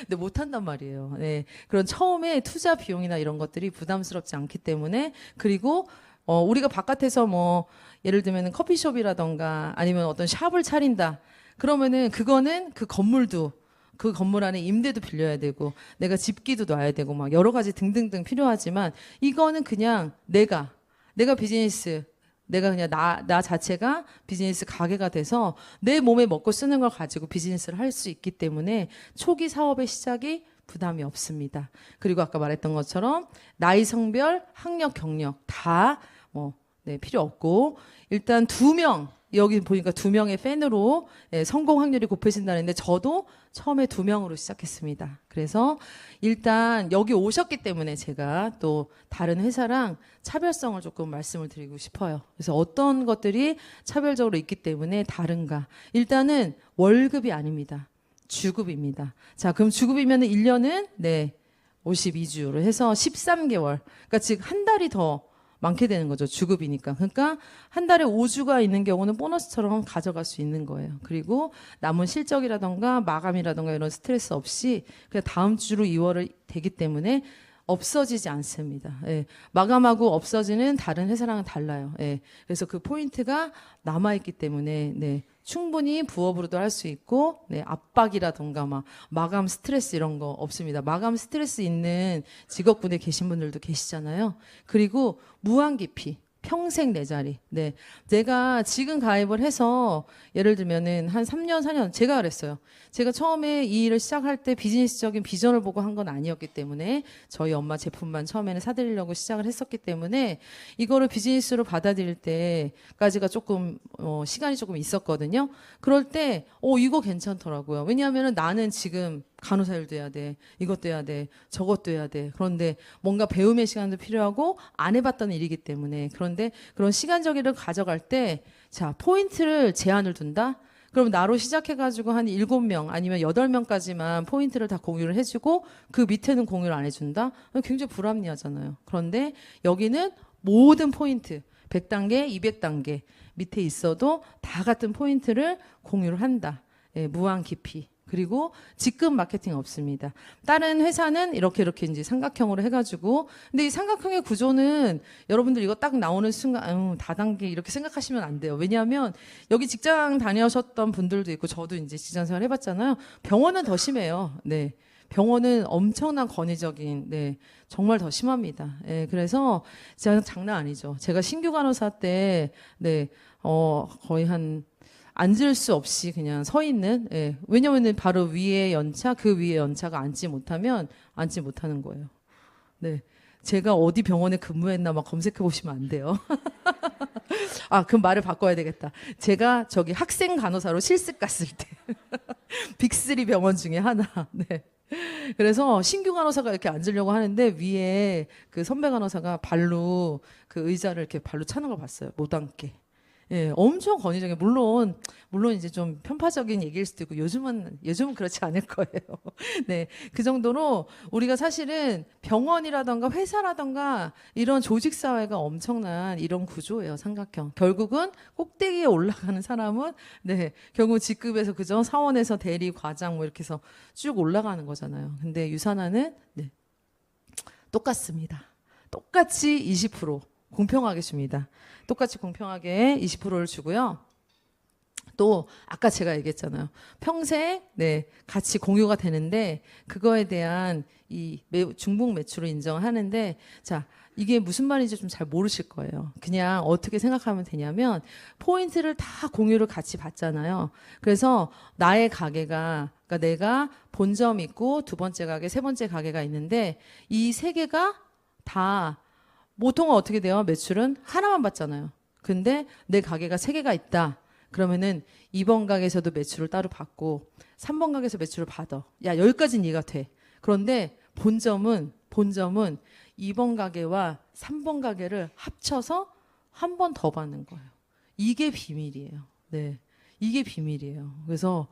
근데 못 한단 말이에요. 네. 그런 처음에 투자 비용이나 이런 것들이 부담스럽지 않기 때문에, 그리고 우리가 바깥에서 뭐 예를 들면 커피숍이라던가 아니면 어떤 샵을 차린다. 그러면은 그거는 그 건물도, 그 건물 안에 임대도 빌려야 되고, 내가 집기도 놔야 되고, 막 여러 가지 등등등 필요하지만, 이거는 그냥 내가 비즈니스, 내가 그냥 나 자체가 비즈니스 가게가 돼서 내 몸에 먹고 쓰는 걸 가지고 비즈니스를 할 수 있기 때문에 초기 사업의 시작이 부담이 없습니다. 그리고 아까 말했던 것처럼 나이, 성별, 학력, 경력 다 네, 필요 없고, 일단 2명, 여기 보니까 2명의 팬으로 성공 확률이 높아진다는데, 저도 처음에 2명으로 시작했습니다. 그래서 일단 여기 오셨기 때문에 제가 또 다른 회사랑 차별성을 조금 말씀을 드리고 싶어요. 그래서 어떤 것들이 차별적으로 있기 때문에 다른가. 일단은 월급이 아닙니다. 주급입니다. 자, 그럼 주급이면 1년은 네, 52주로 해서 13개월. 그러니까 즉 한 달이 더 많게 되는 거죠. 주급이니까. 그러니까 한 달에 5주가 있는 경우는 보너스처럼 가져갈 수 있는 거예요. 그리고 남은 실적이라던가 마감이라던가 이런 스트레스 없이 그냥 다음 주로 2월을 되기 때문에 없어지지 않습니다. 예. 마감하고 없어지는 다른 회사랑은 달라요. 예. 그래서 그 포인트가 남아있기 때문에 네. 충분히 부업으로도 할 수 있고, 네, 압박이라던가 막 마감 스트레스 이런 거 없습니다. 마감 스트레스 있는 직업군에 계신 분들도 계시잖아요. 그리고 무한 기피, 평생 내 자리. 네, 내가 지금 가입을 해서 예를 들면은 한 3년, 4년 제가 그랬어요. 제가 처음에 이 일을 시작할 때 비즈니스적인 비전을 보고 한 건 아니었기 때문에 저희 엄마 제품만 처음에는 사드리려고 시작을 했었기 때문에 이거를 비즈니스로 받아들일 때까지가 조금 시간이 조금 있었거든요. 그럴 때 이거 괜찮더라고요. 왜냐하면은 나는 지금 간호사 일도 해야 돼, 이것도 해야 돼, 저것도 해야 돼. 그런데 뭔가 배움의 시간도 필요하고 안 해봤던 일이기 때문에, 그런데 그런 시간적인 을 가져갈 때, 자, 포인트를 제한을 둔다? 그럼 나로 시작해가지고 한 7명 아니면 8명까지만 포인트를 다 공유를 해주고 그 밑에는 공유를 안 해준다? 굉장히 불합리하잖아요. 그런데 여기는 모든 포인트, 100단계, 200단계 밑에 있어도 다 같은 포인트를 공유를 한다. 예, 무한 깊이. 그리고 직급 마케팅 없습니다. 다른 회사는 이렇게 이제 삼각형으로 해가지고, 근데 이 삼각형의 구조는 여러분들 이거 딱 나오는 순간 다단계 이렇게 생각하시면 안 돼요. 왜냐하면 여기 직장 다녀오셨던 분들도 있고 저도 이제 직장생활 해봤잖아요. 병원은 더 심해요. 네, 병원은 엄청난 권위적인, 네, 정말 더 심합니다. 네, 그래서 진짜 장난 아니죠. 제가 신규 간호사 때, 네, 거의 한 앉을 수 없이 그냥 서 있는, 예. 왜냐면은 바로 위에 연차, 그 위에 연차가 앉지 못하면 앉지 못하는 거예요. 네. 제가 어디 병원에 근무했나 막 검색해 보시면 안 돼요. 아, 그 말을 바꿔야 되겠다. 제가 저기 학생 간호사로 실습 갔을 때 빅3 병원 중에 하나. 네. 그래서 신규 간호사가 이렇게 앉으려고 하는데 위에 그 선배 간호사가 발로 그 의자를 이렇게 발로 차는 걸 봤어요. 못 앉게. 예, 엄청 권위적인, 물론 이제 좀 편파적인 얘기일 수도 있고 요즘은 그렇지 않을 거예요. 네, 그 정도로 우리가 사실은 병원이라던가 회사라던가 이런 조직 사회가 엄청난 이런 구조예요. 삼각형. 결국은 꼭대기에 올라가는 사람은 네, 결국 직급에서 그죠? 사원에서 대리, 과장 뭐 이렇게 해서 쭉 올라가는 거잖아요. 근데 유산화는 네, 똑같습니다. 똑같이 20% 공평하게 줍니다. 똑같이 공평하게 20%를 주고요. 또 아까 제가 얘기했잖아요. 평생 네, 같이 공유가 되는데 그거에 대한 이 중복 매출을 인정하는데 자, 이게 무슨 말인지 좀 잘 모르실 거예요. 그냥 어떻게 생각하면 되냐면 포인트를 다 공유를 같이 받잖아요. 그래서 나의 가게가 그러니까 내가 본점 있고 두 번째 가게, 세 번째 가게가 있는데 이 세 개가 다 보통은 어떻게 돼요? 매출은 하나만 받잖아요. 근데 내 가게가 세 개가 있다. 그러면은 2번 가게에서도 매출을 따로 받고 3번 가게에서 매출을 받아. 야, 여기까지는 이해가 돼. 그런데 본점은 2번 가게와 3번 가게를 합쳐서 한 번 더 받는 거예요. 이게 비밀이에요. 네. 이게 비밀이에요. 그래서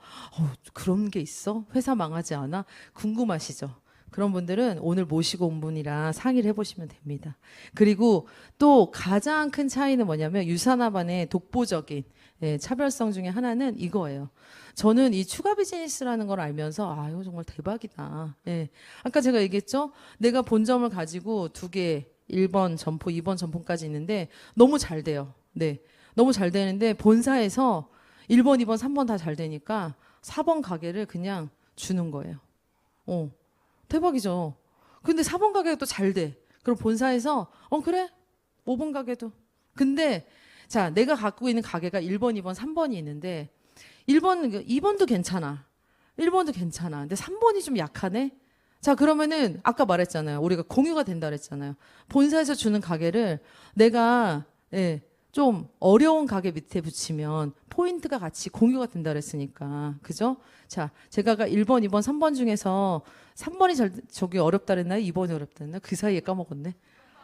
그런 게 있어? 회사 망하지 않아? 궁금하시죠? 그런 분들은 오늘 모시고 온 분이랑 상의를 해보시면 됩니다. 그리고 또 가장 큰 차이는 뭐냐면 유산화반의 독보적인 차별성 중에 하나는 이거예요. 저는 이 추가 비즈니스라는 걸 알면서 아, 이거 정말 대박이다. 예. 아까 제가 얘기했죠? 내가 본점을 가지고 두 개, 1번 점포, 2번 점포까지 있는데 너무 잘 돼요. 네. 너무 잘 되는데 본사에서 1번, 2번, 3번 다 잘 되니까 4번 가게를 그냥 주는 거예요. 대박이죠. 근데 4번 가게가 또 잘 돼. 그럼 본사에서 그래? 5번 가게도. 근데 자, 내가 갖고 있는 가게가 1번, 2번, 3번이 있는데 2번도 괜찮아. 1번도 괜찮아. 근데 3번이 좀 약하네. 자, 그러면은 아까 말했잖아요. 우리가 공유가 된다 그랬잖아요. 본사에서 주는 가게를 내가 좀 어려운 가게 밑에 붙이면 포인트가 같이 공유가 된다 그랬으니까. 그죠? 자, 제가 1번, 2번, 3번 중에서 3번이 저기 어렵다 그랬나요? 2번이 어렵다 그랬나요? 그 사이에 까먹었네.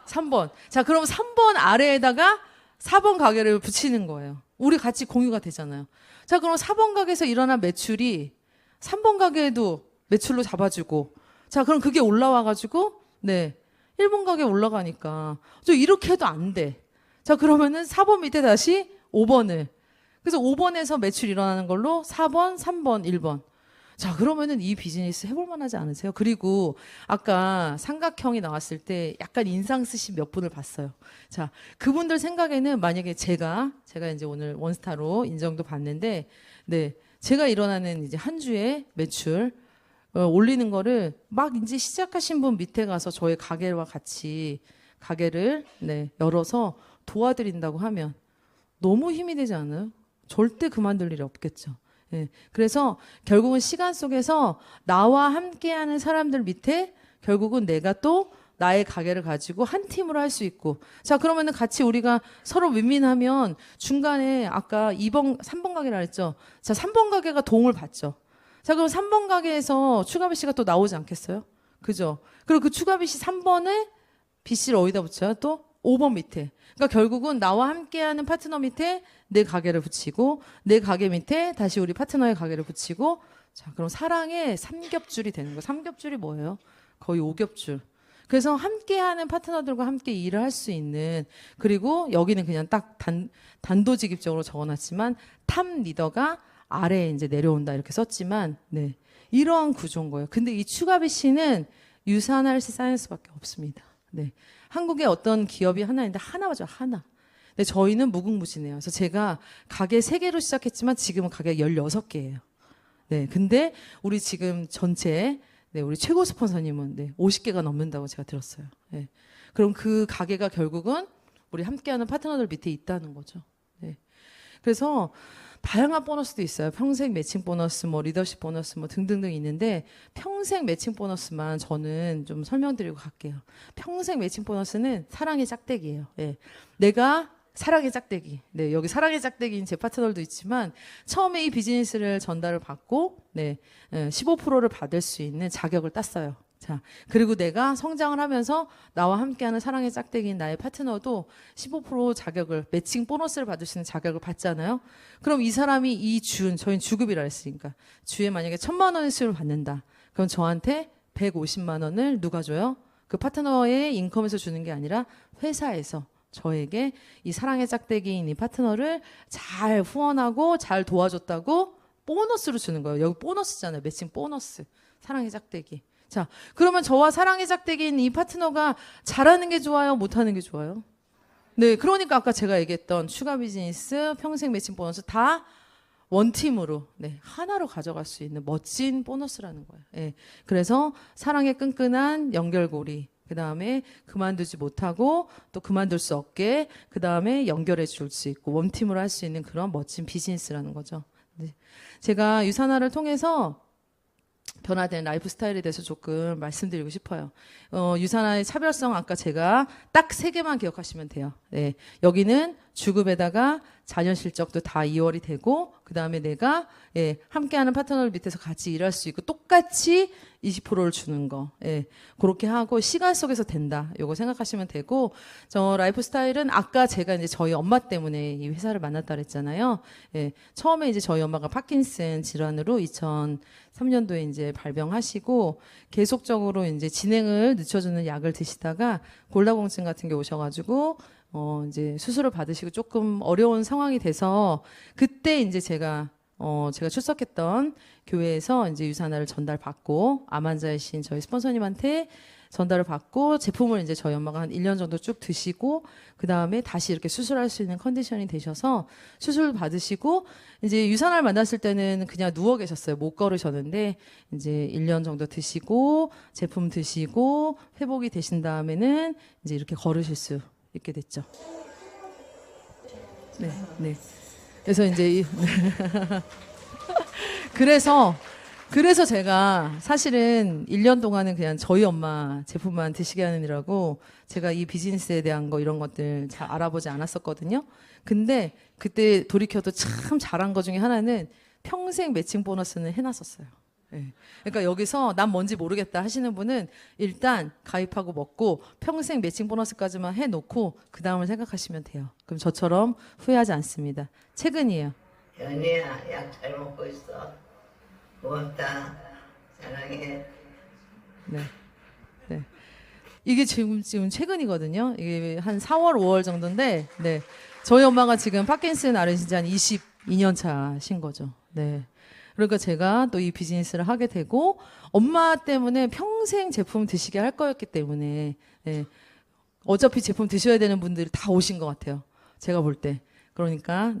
3번. 자, 그럼 3번 아래에다가 4번 가게를 붙이는 거예요. 우리 같이 공유가 되잖아요. 자, 그럼 4번 가게에서 일어난 매출이 3번 가게에도 매출로 잡아주고 자, 그럼 그게 올라와가지고 네, 1번 가게 올라가니까 저 이렇게 해도 안 돼. 자, 그러면은 4번 밑에 다시 5번을. 그래서 5번에서 매출 일어나는 걸로 4번, 3번, 1번. 자, 그러면은 이 비즈니스 해볼 만하지 않으세요? 그리고 아까 삼각형이 나왔을 때 약간 인상 쓰신 몇 분을 봤어요. 자, 그분들 생각에는 만약에 제가 이제 오늘 원스타로 인정도 받는데, 네, 제가 일어나는 이제 한 주에 매출 올리는 거를 막 이제 시작하신 분 밑에 가서 저의 가게와 같이 가게를 열어서 도와드린다고 하면 너무 힘이 되지 않아요? 절대 그만둘 일이 없겠죠. 예. 그래서 결국은 시간 속에서 나와 함께하는 사람들 밑에 결국은 내가 또 나의 가게를 가지고 한 팀으로 할 수 있고 자 그러면은 같이 우리가 서로 윈윈하면 중간에 아까 3번 가게라 했죠. 자 3번 가게가 도움을 받죠. 자 그럼 3번 가게에서 추가 비씨가 또 나오지 않겠어요? 그죠? 그리고 그 추가 비씨 3번에 비씨를 어디다 붙여요? 또 5번 밑에. 그러니까 결국은 나와 함께하는 파트너 밑에 내 가게를 붙이고 내 가게 밑에 다시 우리 파트너의 가게를 붙이고 자 그럼 사랑의 삼겹줄이 되는 거예요. 삼겹줄이 뭐예요? 거의 5겹줄. 그래서 함께하는 파트너들과 함께 일을 할 수 있는 그리고 여기는 그냥 딱 단도직입적으로 적어놨지만 탑 리더가 아래에 이제 내려온다 이렇게 썼지만 네 이러한 구조인 거예요. 근데 이 추가비 씨는 유산할 사이언스밖에 없습니다. 네. 한국에 어떤 기업이 하나 있는데 하나죠, 하나. 근데 저희는 무궁무진해요. 그래서 제가 가게 3개로 시작했지만 지금은 가게 16개예요. 네. 근데 우리 지금 전체 우리 최고 스폰서님은 50개가 넘는다고 제가 들었어요. 네. 그럼 그 가게가 결국은 우리 함께하는 파트너들 밑에 있다는 거죠. 네. 그래서 다양한 보너스도 있어요. 평생 매칭 보너스, 뭐 리더십 보너스, 뭐 등등등 있는데 평생 매칭 보너스만 저는 좀 설명드리고 갈게요. 평생 매칭 보너스는 사랑의 짝대기예요. 예. 내가 사랑의 짝대기. 네, 여기 사랑의 짝대기인 제 파트너도 있지만 처음에 이 비즈니스를 전달을 받고 15%를 받을 수 있는 자격을 땄어요. 자, 그리고 내가 성장을 하면서 나와 함께하는 사랑의 짝대기인 나의 파트너도 15% 자격을, 매칭 보너스를 받을 수 있는 자격을 받잖아요. 그럼 이 사람이 이 주, 저희는 주급이라 했으니까 주에 만약에 1,000만 원의 수입을 받는다. 그럼 저한테 150만 원을 누가 줘요? 그 파트너의 인컴에서 주는 게 아니라 회사에서 저에게 이 사랑의 짝대기인 이 파트너를 잘 후원하고 잘 도와줬다고 보너스로 주는 거예요. 여기 보너스잖아요. 매칭 보너스. 사랑의 짝대기. 자, 그러면 저와 사랑의 짝대기인 이 파트너가 잘하는 게 좋아요? 못하는 게 좋아요? 네, 그러니까 아까 제가 얘기했던 추가 비즈니스, 평생 매칭 보너스 다 원팀으로 하나로 가져갈 수 있는 멋진 보너스라는 거예요. 네, 그래서 사랑의 끈끈한 연결고리, 그 다음에 그만두지 못하고 또 그만둘 수 없게 그 다음에 연결해 줄 수 있고 원팀으로 할 수 있는 그런 멋진 비즈니스라는 거죠. 네. 제가 유산화를 통해서 변화된 라이프 스타일에 대해서 조금 말씀드리고 싶어요. 유산화의 차별성 아까 제가 딱 3개만 기억하시면 돼요. 네. 여기는 주급에다가 자녀 실적도 다 2월이 되고 그 다음에 내가 함께하는 파트너를 밑에서 같이 일할 수 있고 똑같이 20%를 주는 거. 그렇게 하고 시간 속에서 된다. 요거 생각하시면 되고 저 라이프 스타일은 아까 제가 이제 저희 엄마 때문에 이 회사를 만났다 그랬잖아요. 처음에 이제 저희 엄마가 파킨슨 질환으로 2003년도에 이제 발병하시고 계속적으로 이제 진행을 늦춰주는 약을 드시다가 골다공증 같은 게 오셔가지고 이제 수술을 받으시고 조금 어려운 상황이 돼서 그때 이제 제가 출석했던 교회에서 이제 유산화를 전달받고 암 환자이신 저희 스폰서님한테 전달을 받고 제품을 이제 저희 엄마가 한 1년 정도 쭉 드시고 그 다음에 다시 이렇게 수술할 수 있는 컨디션이 되셔서 수술 받으시고 이제 유산화를 만났을 때는 그냥 누워 계셨어요. 못 걸으셨는데 이제 1년 정도 드시고 제품 드시고 회복이 되신 다음에는 이제 이렇게 걸으실 수 있게 됐죠. 네. 그래서 이제 그래서 제가 사실은 1년 동안은 그냥 저희 엄마 제품만 드시게 하느라고 제가 이 비즈니스에 대한 거 이런 것들 잘 알아보지 않았었거든요. 근데 그때 돌이켜도 참 잘한 거 중에 하나는 평생 매칭 보너스는 해놨었어요. 네. 그러니까 여기서 난 뭔지 모르겠다 하시는 분은 일단 가입하고 먹고 평생 매칭 보너스까지만 해놓고 그 다음을 생각하시면 돼요. 그럼 저처럼 후회하지 않습니다. 최근이에요. 연희야, 약 잘 먹고 있어. 고맙다. 사랑해. 네. 이게 지금 최근이거든요. 이게 한 4월, 5월 정도인데, 저희 엄마가 지금 파킨슨 앓으신 지 한 22년 차신 거죠. 네. 그러니까 제가 또 이 비즈니스를 하게 되고, 엄마 때문에 평생 제품 드시게 할 거였기 때문에, 어차피 제품 드셔야 되는 분들이 다 오신 것 같아요. 제가 볼 때. 그러니까,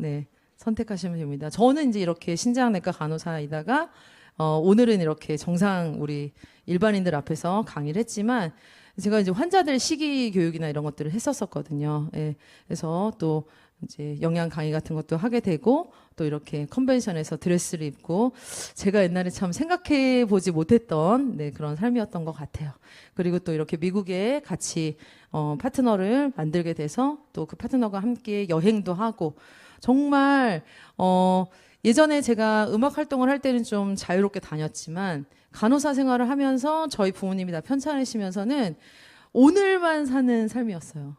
선택하시면 됩니다. 저는 이제 이렇게 신장내과 간호사이다가 오늘은 이렇게 정상 우리 일반인들 앞에서 강의를 했지만 제가 이제 환자들 식이 교육이나 이런 것들을 했었거든요. 그래서 또 이제 영양 강의 같은 것도 하게 되고 또 이렇게 컨벤션에서 드레스를 입고 제가 옛날에 참 생각해 보지 못했던 그런 삶이었던 것 같아요. 그리고 또 이렇게 미국에 같이 파트너를 만들게 돼서 또 그 파트너가 함께 여행도 하고 정말 예전에 제가 음악 활동을 할 때는 좀 자유롭게 다녔지만 간호사 생활을 하면서 저희 부모님이 다 편찮으시면서는 오늘만 사는 삶이었어요.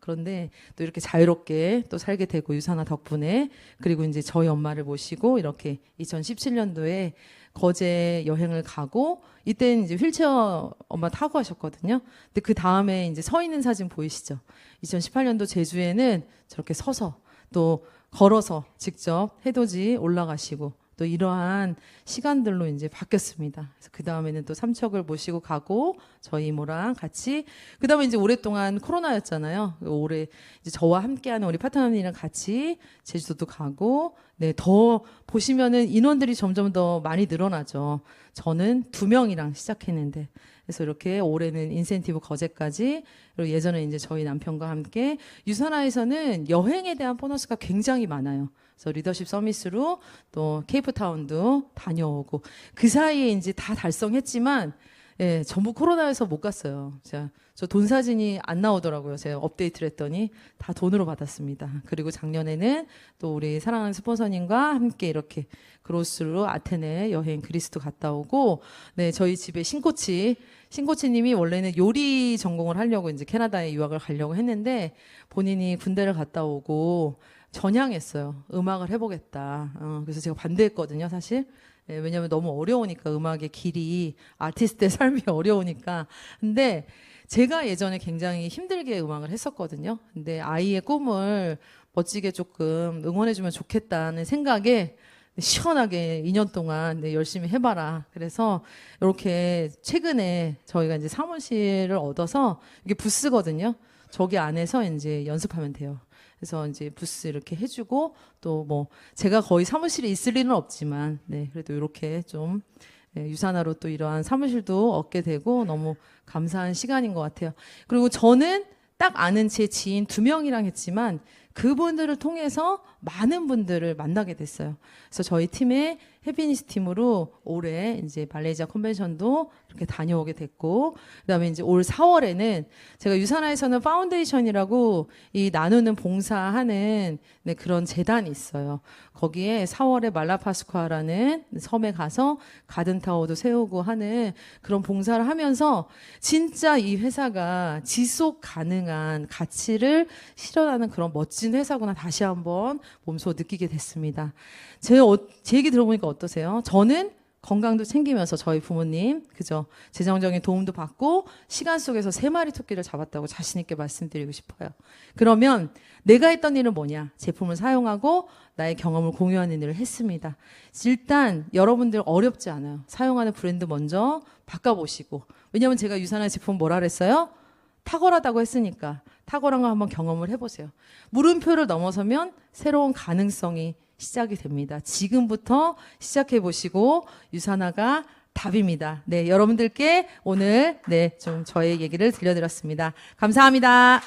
그런데 또 이렇게 자유롭게 또 살게 되고 유산화 덕분에 그리고 이제 저희 엄마를 모시고 이렇게 2017년도에 거제 여행을 가고 이때는 이제 휠체어 엄마 타고 하셨거든요. 근데 그 다음에 이제 서 있는 사진 보이시죠? 2018년도 제주에는 저렇게 서서 또 걸어서 직접 해돋이 올라가시고 또 이러한 시간들로 이제 바뀌었습니다. 그래서 그 다음에는 또 삼척을 모시고 가고 저희 이모랑 같이 그 다음에 이제 오랫동안 코로나였잖아요. 올해 이제 저와 함께하는 우리 파트너님이랑 같이 제주도도 가고 더 보시면은 인원들이 점점 더 많이 늘어나죠. 저는 2명이랑 시작했는데, 그래서 이렇게 올해는 인센티브 거제까지, 그리고 예전에 이제 저희 남편과 함께 유산화에서는 여행에 대한 보너스가 굉장히 많아요. 그래서 리더십 서밋으로 또 케이프타운도 다녀오고, 그 사이에 이제 다 달성했지만 예, 전부 코로나에서 못 갔어요. 저 돈 사진이 안 나오더라고요. 제가 업데이트를 했더니 다 돈으로 받았습니다. 그리고 작년에는 또 우리 사랑하는 스폰서님과 함께 이렇게 그로스로 아테네 여행 그리스도 갔다 오고, 네, 저희 집에 신코치님이 원래는 요리 전공을 하려고 이제 캐나다에 유학을 가려고 했는데 본인이 군대를 갔다 오고 전향했어요. 음악을 해보겠다. 그래서 제가 반대했거든요, 사실. 네, 왜냐하면 너무 어려우니까, 음악의 길이, 아티스트의 삶이 어려우니까. 근데 제가 예전에 굉장히 힘들게 음악을 했었거든요. 근데 아이의 꿈을 멋지게 조금 응원해주면 좋겠다는 생각에 시원하게 2년 동안 네, 열심히 해봐라. 그래서 이렇게 최근에 저희가 이제 사무실을 얻어서 이게 부스거든요. 저기 안에서 이제 연습하면 돼요. 그래서 이제 부스 이렇게 해주고, 또 뭐 제가 거의 사무실에 있을 일은 없지만, 네, 그래도 이렇게 좀 네, 유산화로 또 이러한 사무실도 얻게 되고 너무 감사한 시간인 것 같아요. 그리고 저는 딱 아는 제 지인 2명이랑 했지만 그분들을 통해서 많은 분들을 만나게 됐어요. 그래서 저희 팀의 해피니스 팀으로 올해 이제 말레이시아 컨벤션도 이렇게 다녀오게 됐고, 그다음에 이제 올 4월에는 제가 유산화에서는 파운데이션이라고 이 나누는 봉사하는 네, 그런 재단이 있어요. 거기에 4월에 말라파스쿠아라는 섬에 가서 가든타워도 세우고 하는 그런 봉사를 하면서 진짜 이 회사가 지속 가능한 가치를 실현하는 그런 멋진 회사구나 다시 한번 몸소 느끼게 됐습니다. 제 얘기 들어보니까 어떠세요? 저는 건강도 챙기면서 저희 부모님, 그죠? 재정적인 도움도 받고 시간 속에서 3마리 토끼를 잡았다고 자신 있게 말씀드리고 싶어요. 그러면 내가 했던 일은 뭐냐? 제품을 사용하고 나의 경험을 공유하는 일을 했습니다. 일단 여러분들 어렵지 않아요. 사용하는 브랜드 먼저 바꿔보시고. 왜냐하면 제가 유산화 제품 뭐라 그랬어요? 탁월하다고 했으니까 탁월한 거 한번 경험을 해보세요. 물음표를 넘어서면 새로운 가능성이 시작이 됩니다. 지금부터 시작해 보시고 유산화가 답입니다. 네, 여러분들께 오늘 네, 좀 저의 얘기를 들려드렸습니다. 감사합니다.